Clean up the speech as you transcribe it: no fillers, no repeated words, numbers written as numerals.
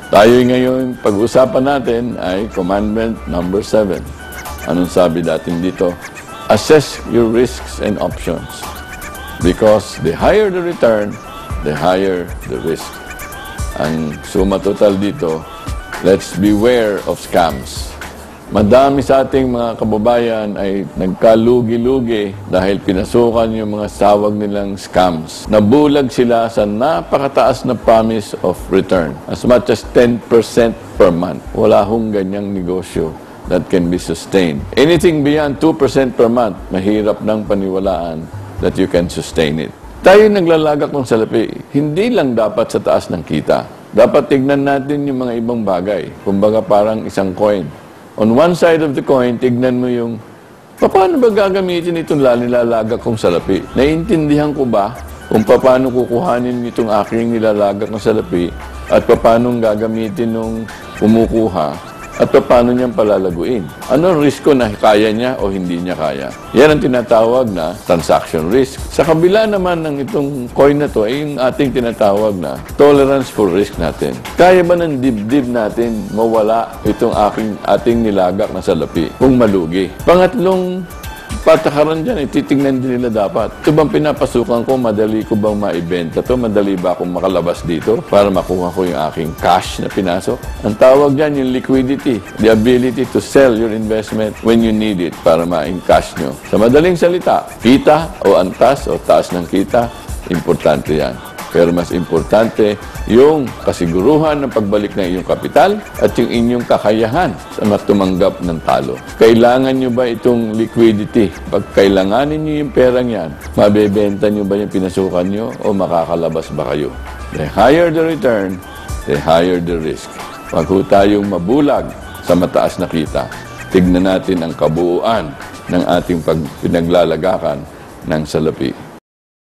Tayo ngayon, pag-usapan natin ay Commandment number 7. Anong sabi natin dito? Assess your risks and options. Because the higher the return, the higher the risk. Ang suma total dito, let's beware of scams. Madami sa ating mga kababayan ay nagkalugi-lugi dahil pinasukan yung mga tawag nilang scams. Nabulag sila sa napakataas na promise of return. As much as 10% per month. Wala hong ganyang negosyo that can be sustained. Anything beyond 2% per month, mahirap nang paniwalaan that you can sustain it. Tayo naglalagak ng salapi, hindi lang dapat sa taas ng kita. Dapat tignan natin yung mga ibang bagay. Kumbaga parang isang coin. On one side of the coin, tignan mo yung, paano ba gagamitin itong nilalagak kong salapi? Naiintindihan ko ba kung paano kukuhanin itong aking nilalagak ng salapi at paano gagamitin nung kumukuha at paano niyang palalaguin? Ano ang risko na kaya niya o hindi niya kaya? Yan ang tinatawag na transaction risk. Sa kabila naman ng itong coin na to ay yung ating tinatawag na tolerance for risk natin. Kaya ba ng dibdib natin mawala itong ating nilagak na salapi kung malugi? Pangatlong patakaran dyan, titignan din nila dapat. Ito bang pinapasukan ko, madali ko bang maibenta to? Madali ba akong makalabas dito para makuha ko yung aking cash na pinasok? Ang tawag dyan yung liquidity, the ability to sell your investment when you need it para ma-encash nyo. Sa madaling salita, kita o antas o taas ng kita, importante yan. Pero mas importante yung kasiguruhan ng pagbalik ng iyong kapital at yung inyong kakayahan sa matumanggap ng talo. Kailangan nyo ba itong liquidity? Pag kailanganin nyo yung perang yan, mabebenta nyo ba yung pinasukan nyo o makakalabas ba kayo? The higher the return, the higher the risk. Pag tayong mabulag sa mataas na kita, tignan natin ang kabuuan ng ating pinaglalagakan ng salapi.